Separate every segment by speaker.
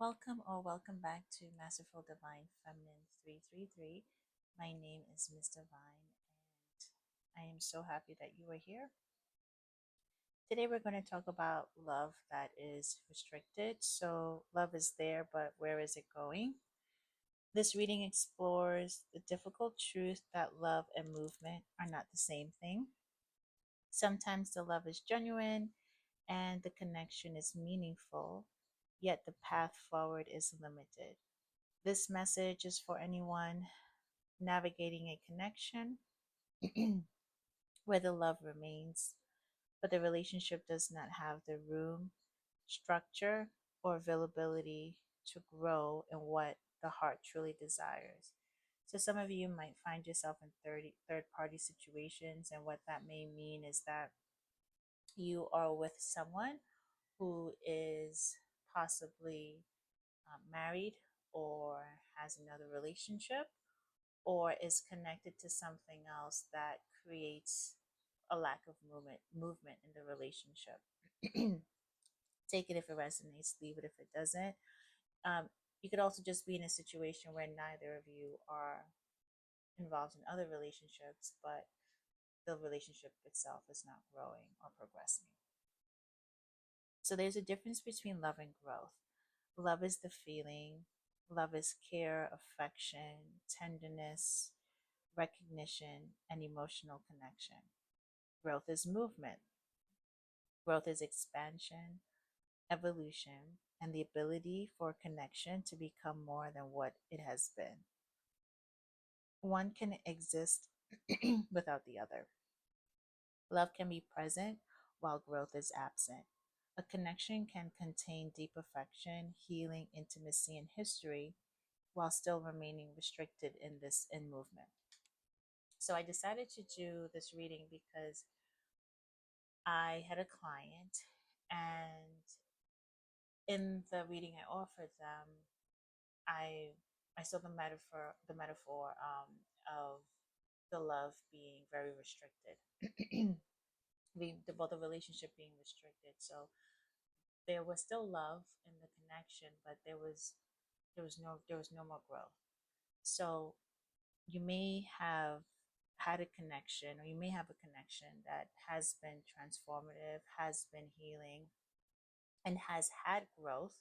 Speaker 1: Welcome or welcome back to Masterful Divine Feminine 333. My name is Miss Divine, and I am so happy that you are here. Today, we're going to talk about love that is restricted. So, love is there, but where is it going? This reading explores the difficult truth that love and movement are not the same thing. Sometimes the love is genuine and the connection is meaningful, yet the path forward is limited. This message is for anyone navigating a connection where the love remains, but the relationship does not have the room, structure, or availability to grow in what the heart truly desires. So, some of you might find yourself in third party situations, and what that may mean is that you are with someone who is possibly married or has another relationship or is connected to something else that creates a lack of movement in the relationship. Take it if it resonates, leave it if it doesn't. You could also just be in a situation where neither of you are involved in other relationships, but the relationship itself is not growing or progressing. So there's a difference between love and growth. Love is the feeling, love is care, affection, tenderness, recognition, and emotional connection. Growth is movement. Growth is expansion, evolution, and the ability for connection to become more than what it has been. One can exist without the other. Love can be present while growth is absent. A connection can contain deep affection, healing, intimacy, and history while still remaining restricted in movement. So I decided to do this reading because I had a client, and in the reading I offered them, I I saw the metaphor of the love being very restricted, both the relationship being restricted. So there was still love in the connection, but there was no more growth. So you may have had a connection, or you may have a connection that has been transformative, has been healing, and has had growth,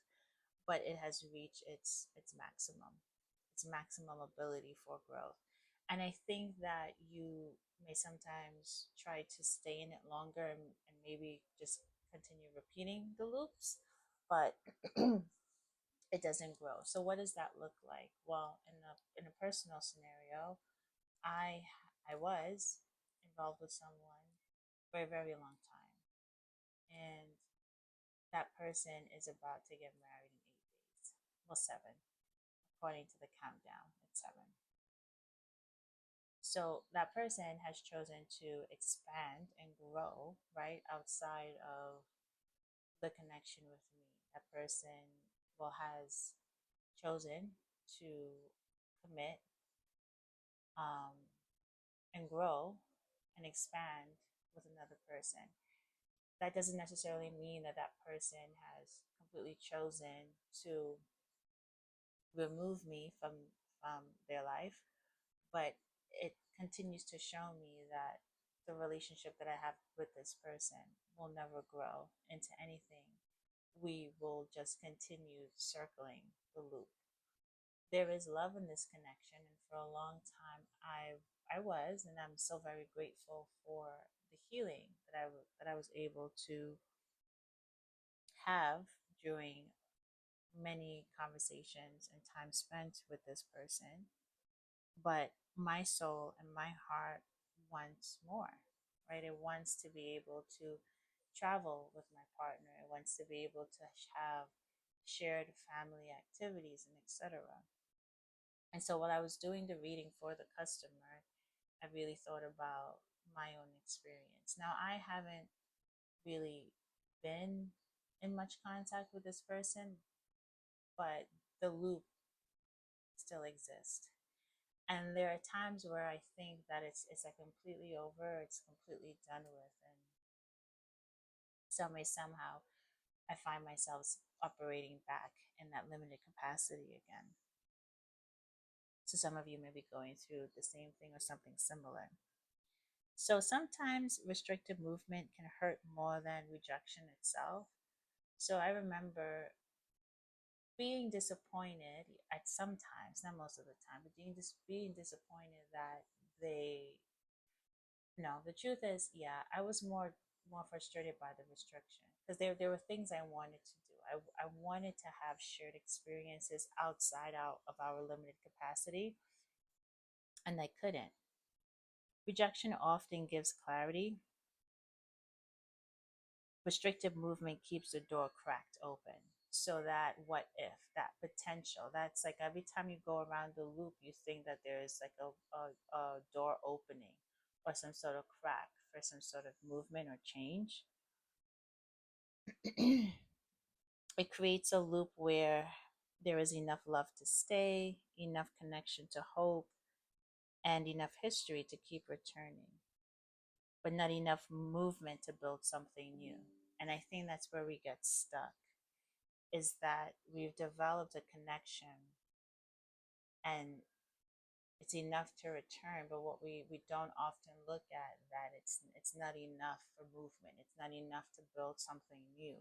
Speaker 1: but it has reached its maximum ability for growth. And I think that you may sometimes try to stay in it longer, and maybe just continue repeating the loops, but it doesn't grow. So what does that look like? Well, in a personal scenario, I I was involved with someone for a very long time, and that person is about to get married in 8 days. Well, seven, according to the countdown. It's seven. So that person has chosen to expand and grow right outside of the connection with me. That person, well, has chosen to commit, um, and grow and expand with another person. That doesn't necessarily mean that that person has completely chosen to remove me from their life, but it continues to show me that the relationship that I have with this person will never grow into anything. We will just continue circling the loop. There is love in this connection, and for a long time, I was, and I'm so very grateful for the healing that I was able to have during many conversations and time spent with this person. But my soul and my heart wants more, right? It wants to be able to travel with my partner. It wants to be able to have shared family activities and etc. And so while I was doing the reading for the customer, I really thought about my own experience. Now, I haven't really been in much contact with this person, but the loop still exists. And there are times where I think that it's like completely over, it's completely done with, and some way somehow I find myself operating back in that limited capacity again. So some of you may be going through the same thing or something similar. So sometimes restrictive movement can hurt more than rejection itself. So I remember being disappointed at sometimes, not most of the time, but being disappointed that they no, the truth is, yeah, I was more frustrated by the restriction because there were things I wanted to do. I wanted to have shared experiences outside out of our limited capacity, and I couldn't. Rejection often gives clarity. Restrictive movement keeps the door cracked open. So that what if, that potential, that's like every time you go around the loop, you think that there's like a door opening or some sort of crack for some sort of movement or change. It creates a loop where there is enough love to stay, enough connection to hope, and enough history to keep returning, but not enough movement to build something new. And I think that's where we get stuck, is that we've developed a connection and it's enough to return, but what we don't often look at that it's not enough for movement. It's not enough to build something new.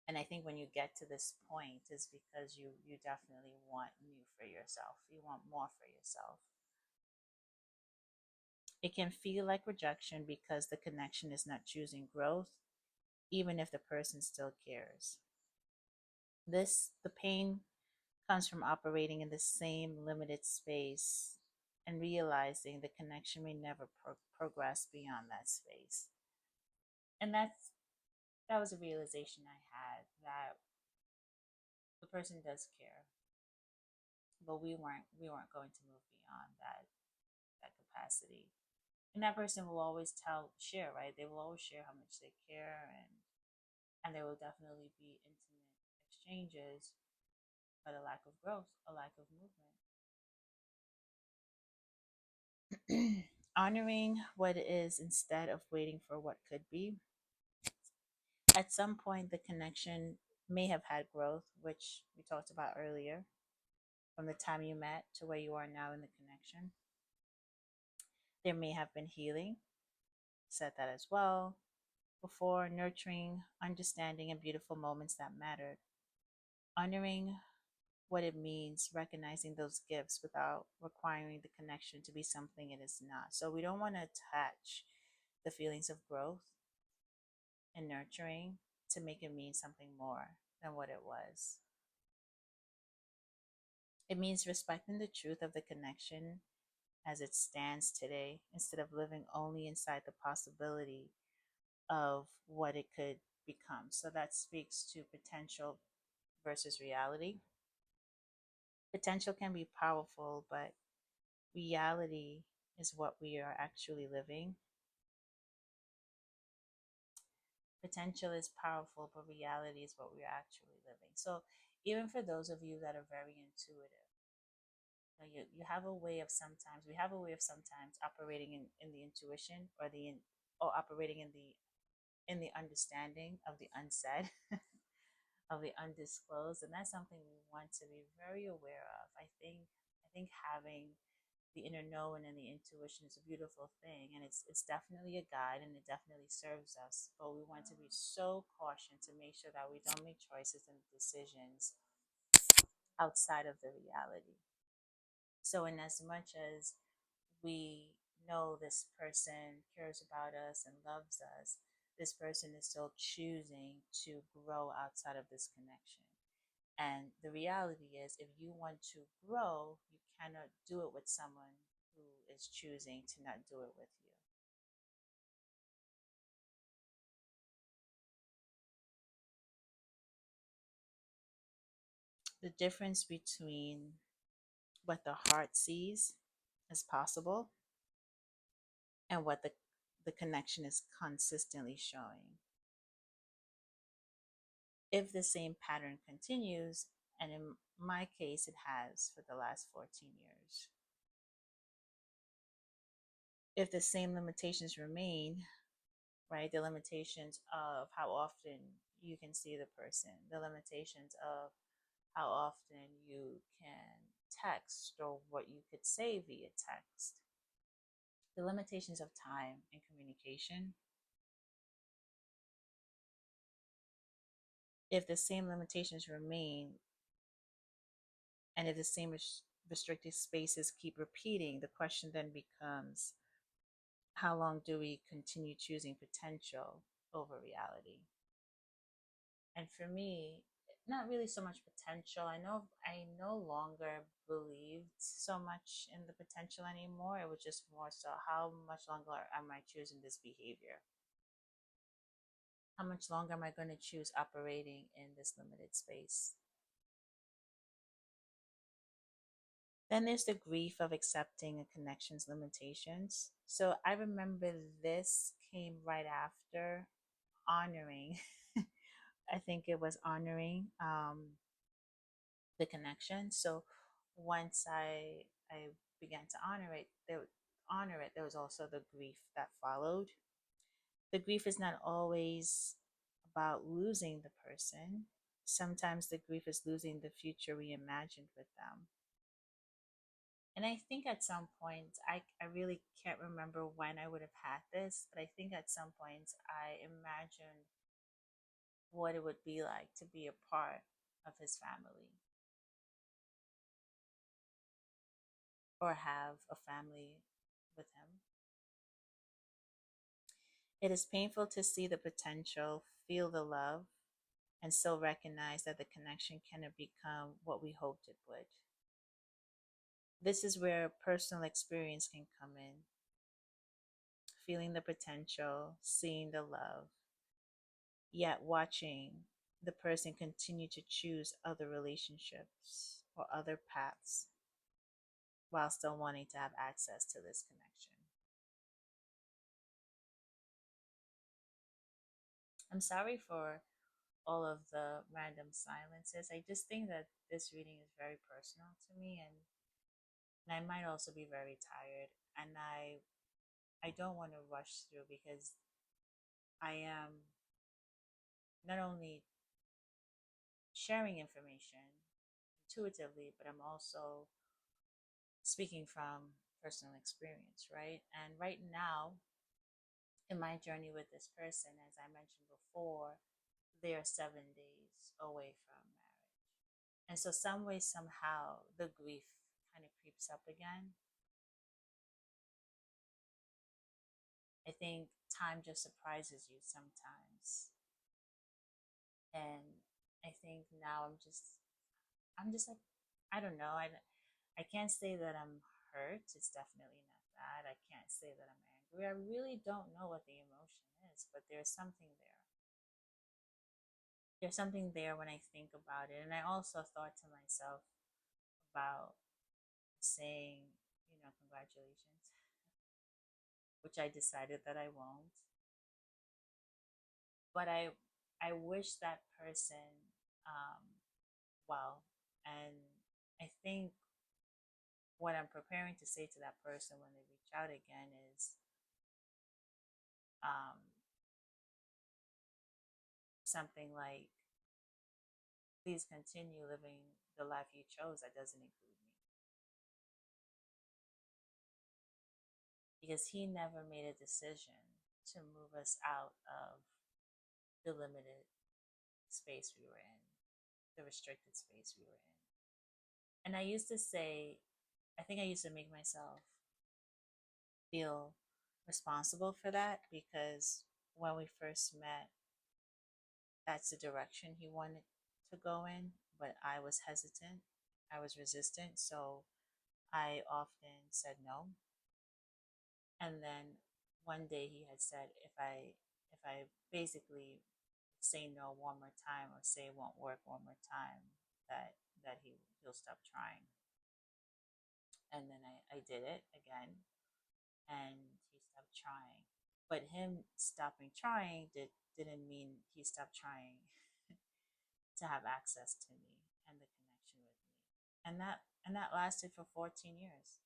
Speaker 1: And I think when you get to this point is because you definitely want new for yourself. You want more for yourself. It can feel like rejection because the connection is not choosing growth, even if the person still cares. The pain comes from operating in the same limited space and realizing the connection may never progress beyond that space. And that was a realization I had, that the person does care, but we weren't going to move beyond that capacity. And that person will always share, right? They will always share how much they care, and there will definitely be intimate exchanges, but a lack of growth, a lack of movement. Honoring what is instead of waiting for what could be. At some point, the connection may have had growth, which we talked about earlier, from the time you met to where you are now in the connection. There may have been healing, said that as well, before nurturing, understanding, and beautiful moments that mattered. Honoring what it means, recognizing those gifts without requiring the connection to be something it is not. So we don't want to attach the feelings of growth and nurturing to make it mean something more than what it was. It means respecting the truth of the connection as it stands today instead of living only inside the possibility of what it could become. So that speaks to potential versus reality. Potential can be powerful, but reality is what we are actually living. Potential is powerful, but reality is what we are actually living. So even for those of you that are very intuitive, you have a way of sometimes we have a way of sometimes operating in the intuition or operating in the understanding of the unsaid, of the undisclosed, and that's something we want to be very aware of. I think having the inner knowing and the intuition is a beautiful thing, and it's definitely a guide and it definitely serves us, but we want to be so cautious to make sure that we don't make choices and decisions outside of the reality. So in as much as we know this person cares about us and loves us, this person is still choosing to grow outside of this connection. And the reality is, if you want to grow, you cannot do it with someone who is choosing to not do it with you. The difference between what the heart sees as possible and what the connection is consistently showing. If the same pattern continues, and in my case, it has for the last 14 years, if the same limitations remain, right, the limitations of how often you can see the person, the limitations of how often you can text or what you could say via text, the limitations of time and communication. If the same limitations remain, and if the same restricted spaces keep repeating, the question then becomes, how long do we continue choosing potential over reality? And for me, not really so much potential. I no longer believed so much in the potential anymore. It was just more so, how much longer am I choosing this behavior? How much longer am I going to choose operating in this limited space? Then there's the grief of accepting a connection's limitations. So I remember this came right after honoring. I think it was honoring the connection. So once I began to honor it, there was also the grief that followed. The grief is not always about losing the person. Sometimes the grief is losing the future we imagined with them. And I think at some point, I really can't remember when I would have had this, but I think at some point I imagined what it would be like to be a part of his family or have a family with him. It is painful to see the potential, feel the love, and still recognize that the connection cannot become what we hoped it would. This is where personal experience can come in, feeling the potential, seeing the love, yet watching the person continue to choose other relationships or other paths while still wanting to have access to this connection. I'm sorry for all of the random silences. I just think that this reading is very personal to me, and I might also be very tired, and I don't want to rush through because I am not only sharing information intuitively, but I'm also speaking from personal experience, right? And right now, in my journey with this person, as I mentioned before, they are 7 days away from marriage. And so, some way, somehow, the grief kind of creeps up again. I think time just surprises you sometimes. And I think now I'm just like, I don't know. I can't say that I'm hurt. It's definitely not that. I can't say that I'm angry. I really don't know what the emotion is, but there's something there. There's something there when I think about it. And I also thought to myself about saying, congratulations, which I decided that I won't. But I wish that person well. And I think what I'm preparing to say to that person when they reach out again is um, something like, please continue living the life you chose that doesn't include me. Because he never made a decision to move us out of the limited space we were in, the restricted space we were in. And I used to say, I think I used to make myself feel responsible for that because when we first met, that's the direction he wanted to go in, but I was hesitant. I was resistant, so I often said no. And then one day he had said, if I basically say no one more time or say it won't work one more time, that he'll stop trying. And then I did it again, and he stopped trying. But him stopping trying didn't mean he stopped trying to have access to me and the connection with me. And that lasted for 14 years.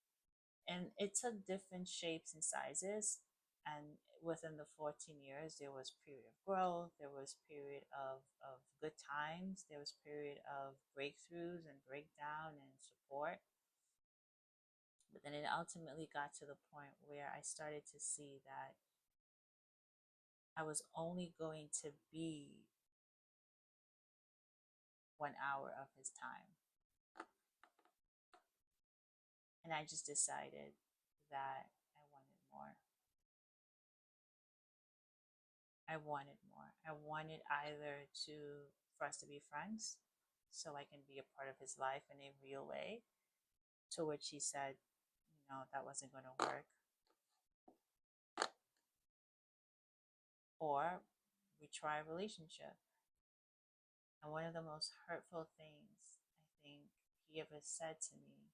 Speaker 1: And it took different shapes and sizes, and within the 14 years, there was period of growth, there was period of good times, there was period of breakthroughs and breakdown and support. But then it ultimately got to the point where I started to see that I was only going to be 1 hour of his time. And I just decided that I wanted more. I wanted more. I wanted either to for us to be friends so I can be a part of his life in a real way, to which he said, that wasn't going to work, or we try a relationship. And one of the most hurtful things I think he ever said to me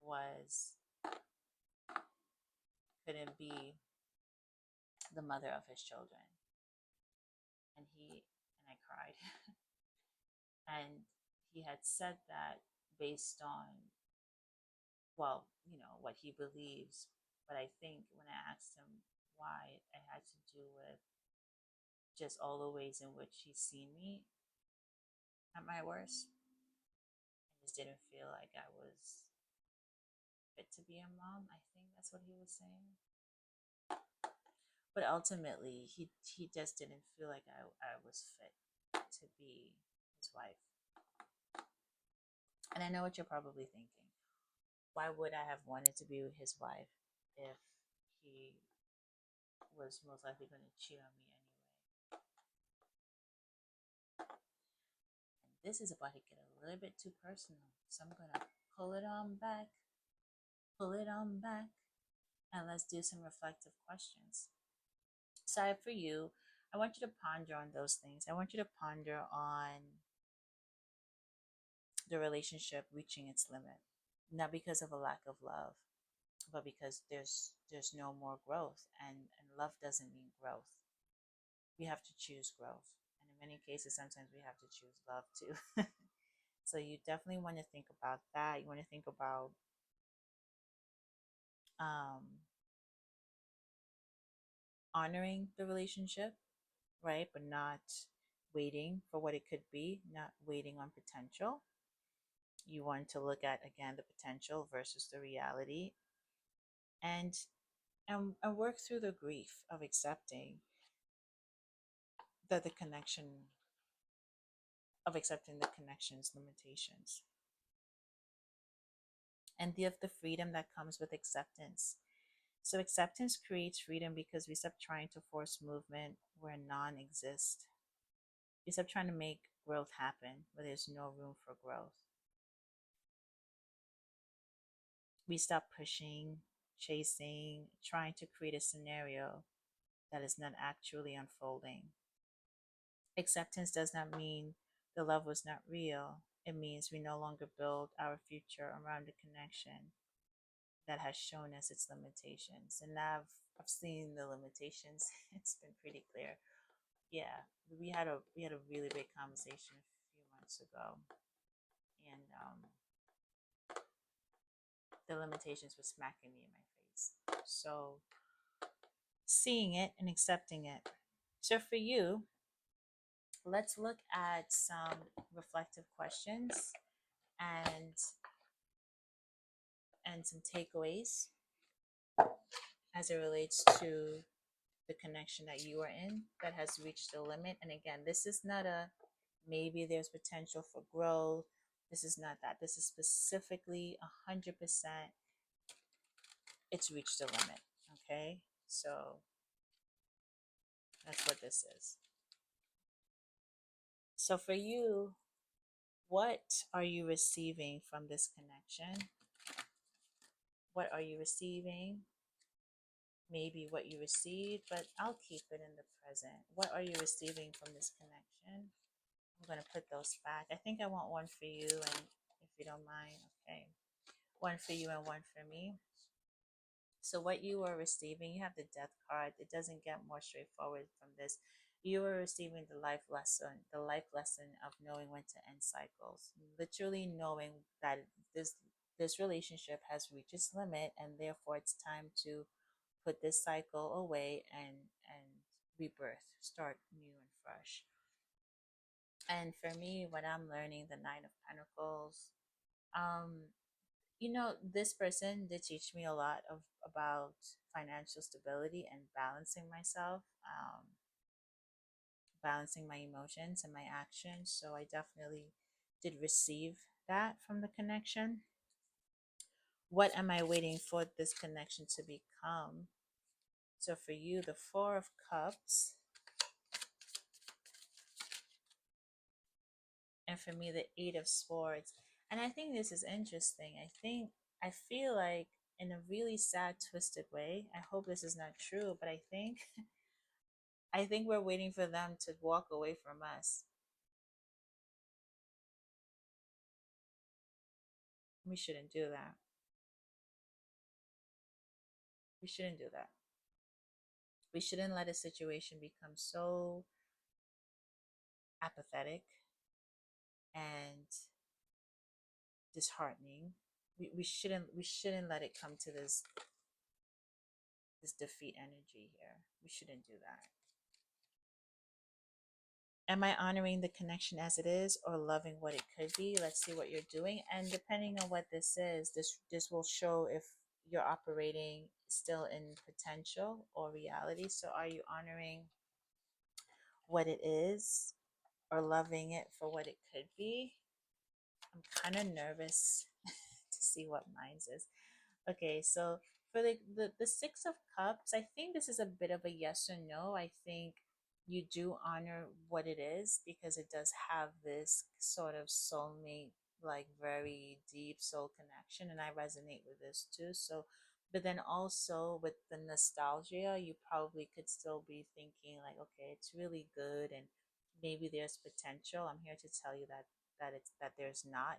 Speaker 1: was, couldn't be the mother of his children. And I cried. And he had said that based on, well, what he believes. But I think when I asked him why, it had to do with just all the ways in which he's seen me at my worst. I just didn't feel like I was fit to be a mom. I think that's what he was saying. But ultimately, he just didn't feel like I was fit to be his wife. And I know what you're probably thinking. Why would I have wanted to be his wife if he was most likely going to cheat on me anyway? And this is about to get a little bit too personal. So I'm going to pull it on back, and let's do some reflective questions. So for you, I want you to ponder on those things. I want you to ponder on the relationship reaching its limit, not because of a lack of love, but because there's no more growth, and love doesn't mean growth. We have to choose growth, and in many cases, sometimes we have to choose love too. So you definitely want to think about that. You want to think about um, honoring the relationship, right? But not waiting for what it could be, not waiting on potential. You want to look at, again, the potential versus the reality, and and work through the grief of accepting that the connection of accepting the connection's limitations, and the freedom that comes with acceptance. So acceptance creates freedom because we stop trying to force movement where none exists. We stop trying to make growth happen where there's no room for growth. We stop pushing, chasing, trying to create a scenario that is not actually unfolding. Acceptance does not mean the love was not real. It means we no longer build our future around a connection that has shown us its limitations. And I've seen the limitations. It's been pretty clear. Yeah, we had a really big conversation a few months ago, and the limitations were smacking me in my face. So seeing it and accepting it. So for you, let's look at some reflective questions and some takeaways as it relates to the connection that you are in that has reached the limit. And again, this is not a maybe there's potential for growth. This is not that. This is specifically 100%. It's reached the limit. Okay, so that's what this is. So for you, what are you receiving from this connection? What are you receiving? Maybe what you received, but I'll keep it in the present. What are you receiving from this connection? I'm going to put those back. I think I want one for you, and if you don't mind, okay. One for you and one for me. So what you are receiving, you have the death card. It doesn't get more straightforward from this. You are receiving the life lesson of knowing when to end cycles. Literally knowing that this relationship has reached its limit, and therefore it's time to put this cycle away and rebirth, start new and fresh. And for me, when I'm learning the Nine of Pentacles, um, this person did teach me a lot of about financial stability and balancing myself, balancing my emotions and my actions. So I definitely did receive that from the connection. What am I waiting for this connection to become? So for you, the Four of Cups, and for me, the Eight of Swords. And I think this is interesting. I feel like in a really sad, twisted way. I hope this is not true, but I think we're waiting for them to walk away from us. We shouldn't do that. We shouldn't do that. We shouldn't let a situation become so apathetic and disheartening. We shouldn't let it come to this defeat energy here. We shouldn't do that. Am I honoring the connection as it is or loving what it could be? Let's see what you're doing. And depending on what this is, this will show if you're operating still in potential or reality. So are you honoring what it is or loving it for what it could be? I'm kind of nervous to see what mine is. Okay, so for the Six of Cups, I think this is a bit of a yes or no. I think you do honor what it is because it does have this sort of soulmate, like very deep soul connection, and I resonate with this too. So, but then also with the nostalgia, you probably could still be thinking like, okay, it's really good, and maybe there's potential. I'm here to tell you that there's not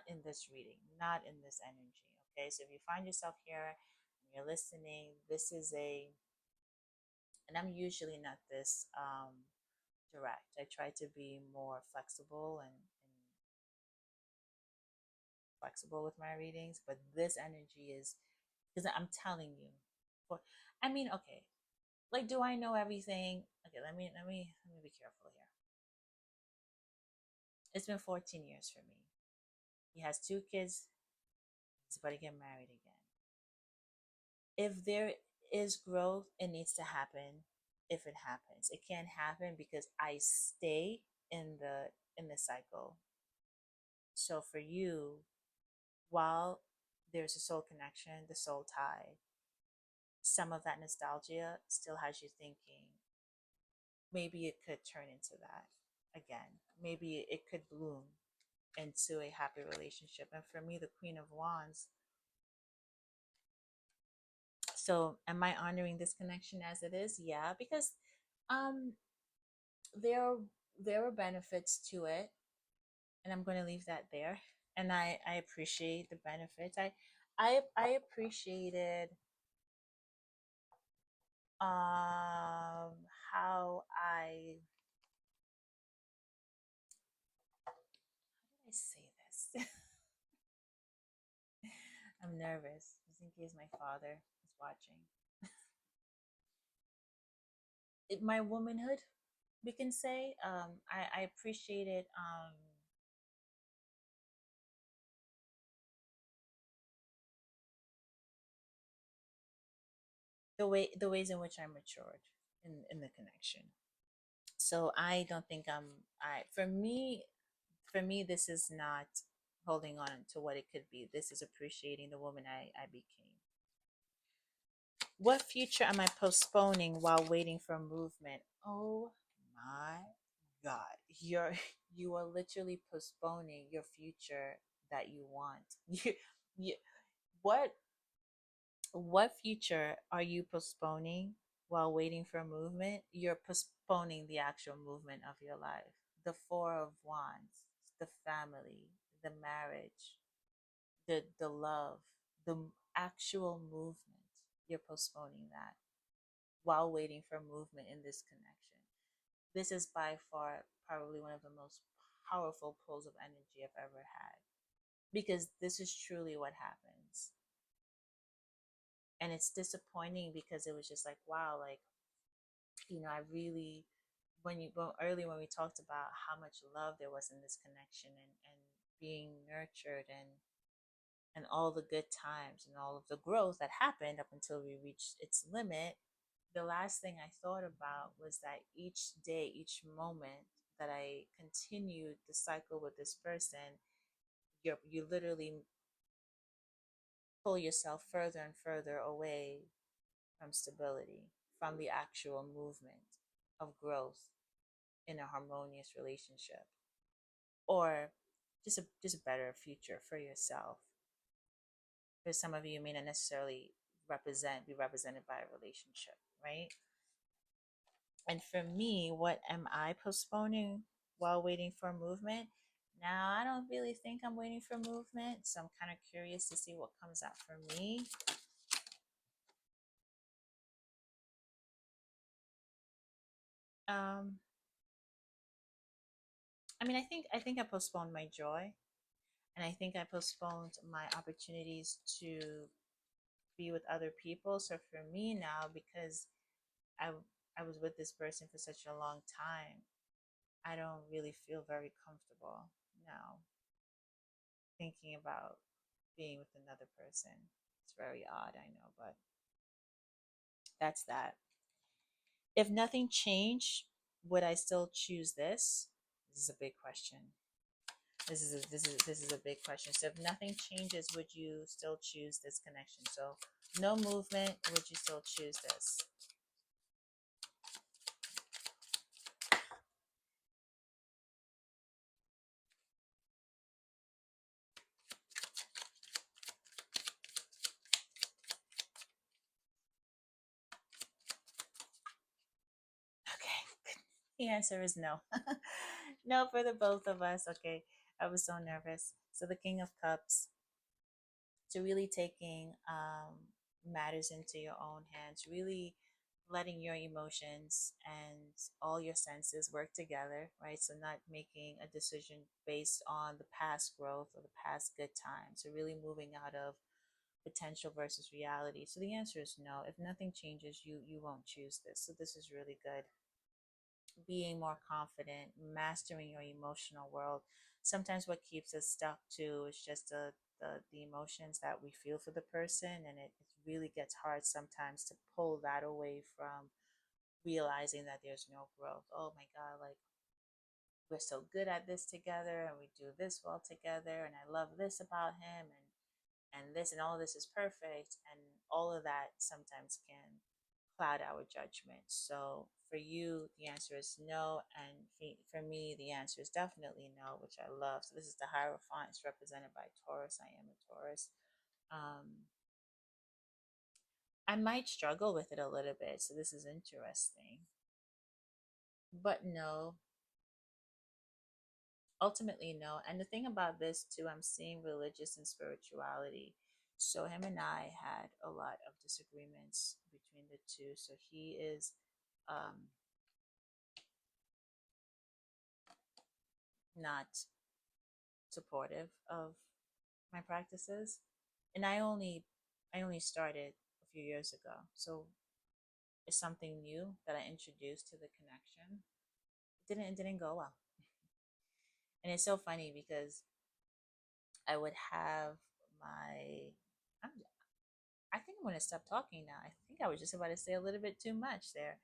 Speaker 1: in this reading, not in this energy. Okay, so if you find yourself here and you're listening, this is and I'm usually not this direct. I try to be more flexible and flexible with my readings, but this energy is because I'm telling you. For I mean, okay, like, do I know everything? Okay, let me be careful here. It's been 14 years for me. He has two kids. He's about to get married again. If there is growth, it needs to happen. If it happens, it can't happen because I stay in the cycle. So for you, while there's a soul connection, the soul tie, some of that nostalgia still has you thinking maybe it could turn into that again. Maybe it could bloom into a happy relationship. And for me, the Queen of Wands. So am I honoring this connection as it is? Yeah, because um there there were benefits to it, and I'm going to leave that there. And I appreciate the benefits. I appreciated how how did I say this? I'm nervous just in case my father is watching. My womanhood, we can say. I appreciated the ways in which I matured in the connection. So I don't think I for me this is not holding on to what it could be. This is appreciating the woman I became. What future am I postponing while waiting for movement? Oh my God. You are literally postponing your future that you want. You what what future are you postponing while waiting for movement? You're postponing the actual movement of your life. The Four of Wands, the family, the marriage, the love, the actual movement. You're postponing that while waiting for movement in this connection. This is by far probably one of the most powerful pulls of energy I've ever had because this is truly what happens. And it's disappointing because it was just like, wow, like, I really, earlier when we talked about how much love there was in this connection, and being nurtured, and all the good times and all of the growth that happened up until we reached its limit, the last thing I thought about was that each day, each moment that I continued the cycle with this person, you literally pull yourself further and further away from stability, from the actual movement of growth in a harmonious relationship, or just a better future for yourself. Because some of you may not necessarily be represented by a relationship, right? And for me, what am I postponing while waiting for movement? Now, I don't really think I'm waiting for movement, so I'm kind of curious to see what comes out for me. Um, I think I postponed my joy, and I think I postponed my opportunities to be with other people. So for me now, because I I was with this person for such a long time, I don't really feel very comfortable now thinking about being with another person. It's very odd, I know, but that's that. If nothing changed, would I still choose this? This is a big question. This is a big question. So if nothing changes, would you still choose this connection? So no movement, would you still choose this? Okay. The answer is no. No for the both of us. Okay. I was so nervous. So the King of Cups, to really taking matters into your own hands, really letting your emotions and all your senses work together, right? So not making a decision based on the past growth or the past good times. So really moving out of potential versus reality. So the answer is no. If nothing changes, you won't choose this. So this is really good. Being more confident, mastering your emotional world. Sometimes what keeps us stuck too is just the emotions that we feel for the person, and it really gets hard sometimes to pull that away from realizing that there's no growth. Oh my God, like we're so good at this together, and we do this well together, and I love this about him, and this and all this is perfect, and all of that sometimes can cloud our judgment. So for you, the answer is no, and for me, the answer is definitely no, which I love. So this is the Hierophant. It's represented by Taurus. I am a Taurus. I might struggle with it a little bit, so this is interesting. But no, ultimately no. And the thing about this too, I'm seeing religious and spirituality. So him and I had a lot of disagreements between the two. So he is um, not supportive of my practices, and I only started a few years ago. So it's something new that I introduced to the connection. It didn't go well, and it's so funny because I would have my. I'm, I think I'm going to stop talking now. I think I was just about to say a little bit too much there,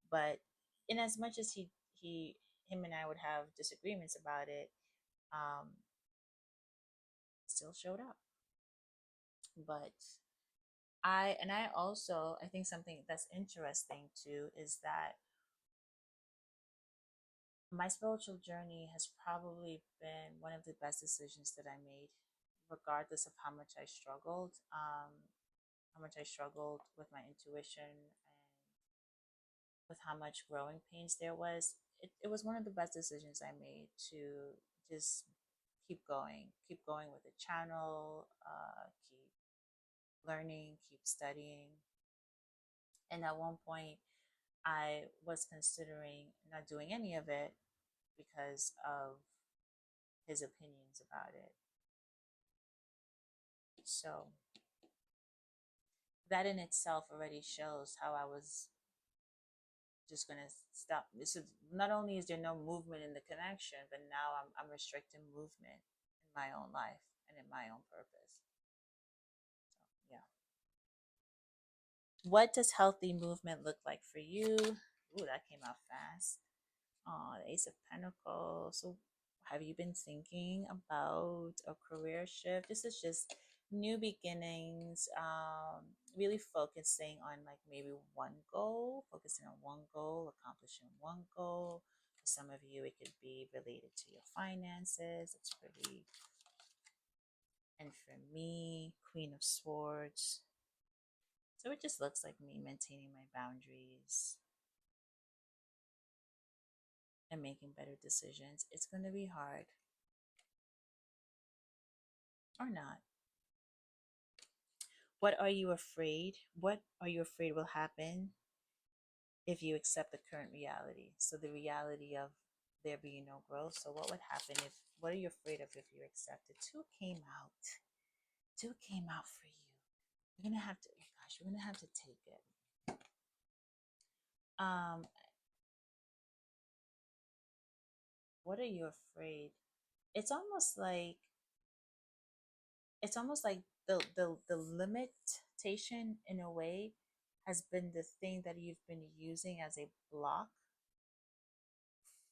Speaker 1: but in as much as him and I would have disagreements about it, um, still showed up. But I think something that's interesting too is that my spiritual journey has probably been one of the best decisions that I made, regardless of how much I struggled with my intuition, and with how much growing pains there was. It was one of the best decisions I made to just keep going with the channel, keep learning, keep studying. And at one point, I was considering not doing any of it because of his opinions about it. So that in itself already shows how I was just going to stop. This is not only is there no movement in the connection, but now I'm restricting movement in my own life and in my own purpose. So, yeah. What does healthy movement look like for you? Ooh, that came out fast. The Ace of Pentacles. So, have you been thinking about a career shift? This is just new beginnings. Really focusing on like maybe one goal, focusing on one goal, accomplishing one goal. For some of you, it could be related to your finances. It's pretty. And for me, Queen of Swords. So it just looks like me maintaining my boundaries and making better decisions. It's going to be hard or not. What are you afraid? What are you afraid will happen if you accept the current reality? So the reality of there being no growth. So what would happen if, what are you afraid of if you accept it? Two came out. Two came out for you. We're going to have to, oh gosh, we're going to have to take it. Um, what are you afraid? It's almost like, it's almost like the limitation in a way has been the thing that you've been using as a block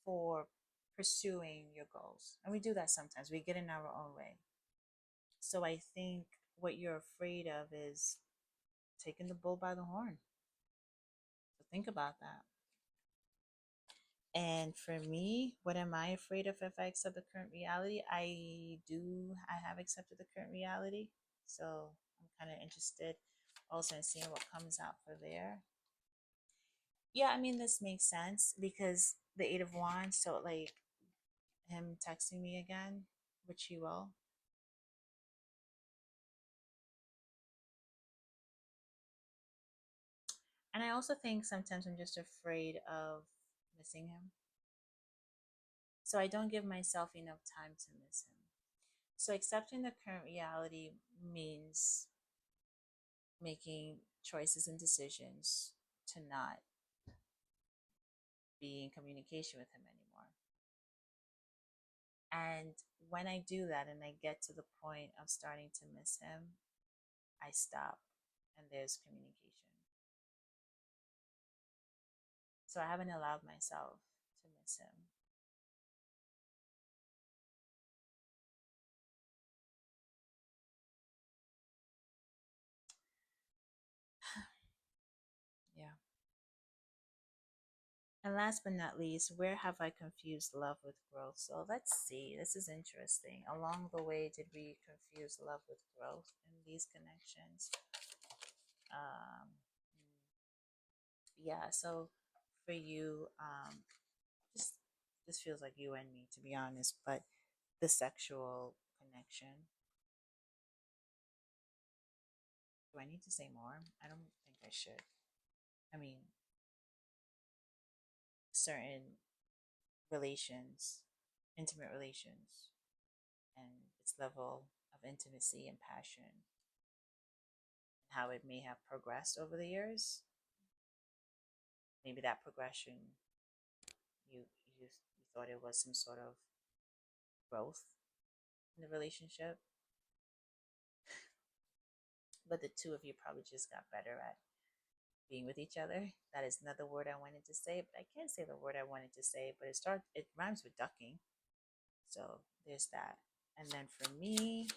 Speaker 1: for pursuing your goals. And we do that sometimes. We get in our own way. So I think what you're afraid of is taking the bull by the horn. So think about that. And for me, what am I afraid of if I accept the current reality? I have accepted the current reality. So I'm kind of interested also in seeing what comes out for there. Yeah, I mean, this makes sense because the Eight of Wands, so like him texting me again, which he will. And I also think sometimes I'm just afraid of missing him. So I don't give myself enough time to miss him. So accepting the current reality means making choices and decisions to not be in communication with him anymore. And when I do that and I get to the point of starting to miss him, I stop and there's communication. So I haven't allowed myself to miss him. Yeah. And last but not least, where have I confused love with growth? So let's see. This is interesting. Along the way, did we confuse love with growth in these connections? Um, yeah. So for you, just this feels like you and me, to be honest. But the sexual connection. Do I need to say more? I don't think I should. I mean, certain relations, intimate relations, and its level of intimacy and passion, and how it may have progressed over the years. Maybe that progression, you you thought it was some sort of growth in the relationship, but the two of you probably just got better at being with each other. That is another word I wanted to say, but I can't say the word I wanted to say. But it rhymes with ducking, so there's that. And then for me,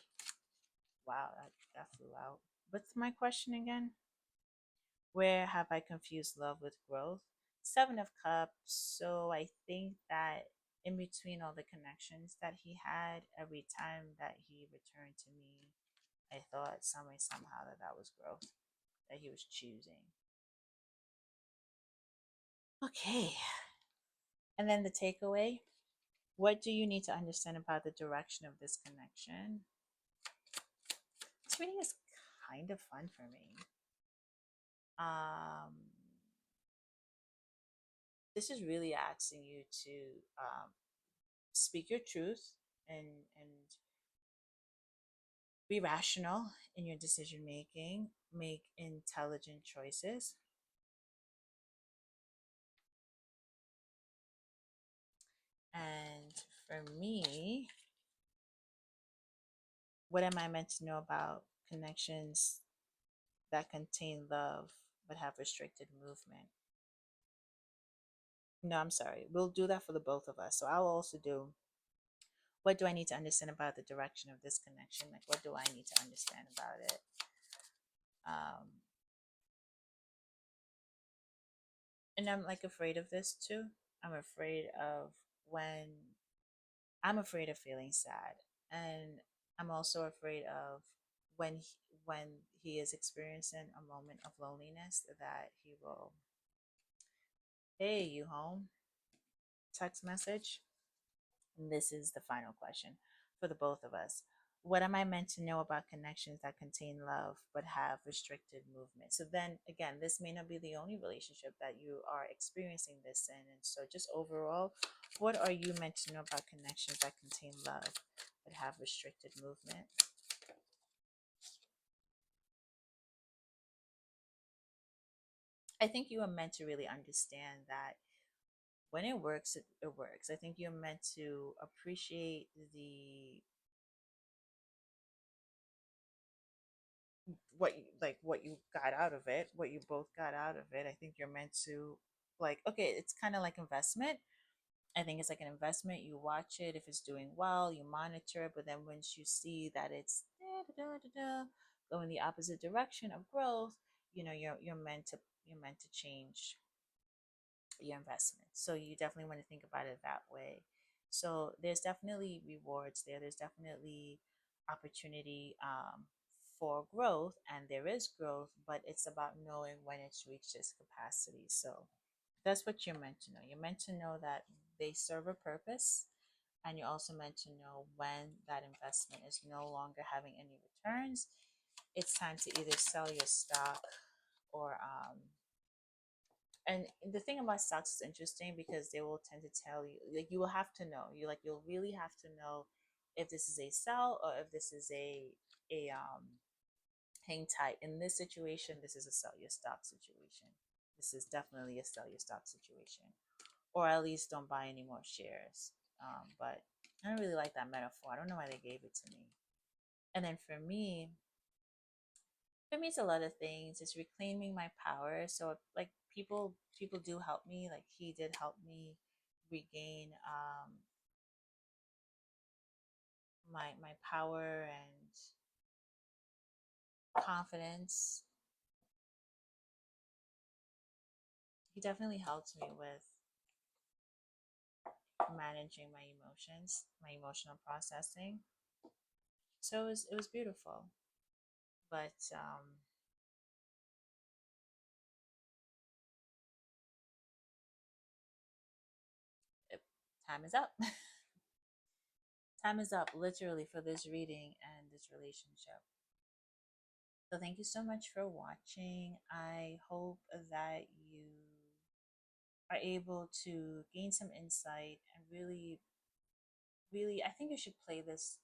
Speaker 1: wow, that flew out. What's my question again? Where have I confused love with growth? Seven of Cups. So I think that in between all the connections that he had, every time that he returned to me, I thought some way, somehow that that was growth, that he was choosing. Okay. And then the takeaway. What do you need to understand about the direction of this connection? This reading is kind of fun for me. Um, this is really asking you to speak your truth and Be rational in your decision making, make intelligent choices. And for me, what am I meant to know about connections that contain love but have restricted movement? No, I'm sorry. We'll do that for the both of us. So I'll also do, what do I need to understand about the direction of this connection? Like, what do I need to understand about it? Um, and I'm like afraid of this too. I'm afraid of when I'm afraid of feeling sad, and I'm also afraid of when he is experiencing a moment of loneliness that he will, hey, you home? Text message. And this is the final question for the both of us. What am I meant to know about connections that contain love but have restricted movement? So then again, this may not be the only relationship that you are experiencing this in. And so just overall, what are you meant to know about connections that contain love but have restricted movement? I think you are meant to really understand that when it works, it works. I think you're meant to appreciate the what you got out of it, what you both got out of it. I think you're meant to, like, okay, it's kind of like investment. I think it's like an investment. You watch it, if it's doing well, you monitor it, but then once you see that it's going the opposite direction of growth, you're meant to change your investment. So you definitely want to think about it that way. So there's definitely rewards there. There's definitely opportunity for growth, and there is growth, but it's about knowing when it's reached its capacity. So that's what you're meant to know. You're meant to know that they serve a purpose, and you're also meant to know when that investment is no longer having any returns. It's time to either sell your stock or and the thing about stocks is interesting because they will tend to tell you, like, you will have to know, you'll really have to know if this is a sell or if this is a hang tight. In this situation, this is a sell your stock situation. This is definitely a sell your stock situation, or at least don't buy any more shares. But I don't really like that metaphor. I don't know why they gave it to me. And then for me it's a lot of things. It's reclaiming my power. So like people do help me. Like he did help me regain my power and confidence. He definitely helped me with managing my emotions, my emotional processing. So it was beautiful. But it, time is up. Time is up literally for this reading and this relationship. So thank you so much for watching. I hope that you are able to gain some insight and really, really, I think you should play this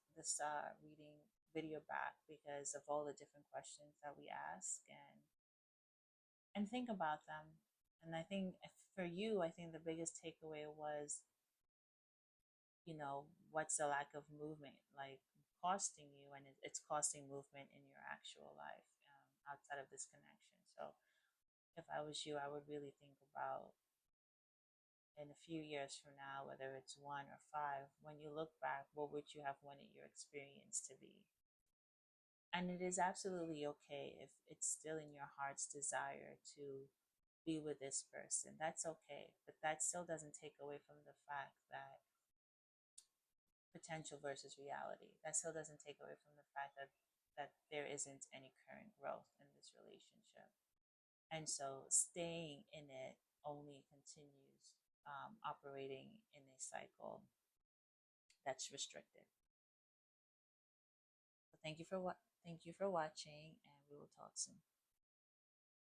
Speaker 1: reading video back because of all the different questions that we ask and think about them. And I think for you, I think the biggest takeaway was, what's the lack of movement like costing you, and it's costing movement in your actual life outside of this connection. So if I was you, I would really think about in a few years from now, whether it's 1 or 5, when you look back, what would you have wanted your experience to be? And it is absolutely okay if it's still in your heart's desire to be with this person. That's okay. But that still doesn't take away from the fact that potential versus reality. That still doesn't take away from the fact that there isn't any current growth in this relationship. And so staying in it only continues operating in a cycle that's restricted. So thank you for watching, and we will talk soon.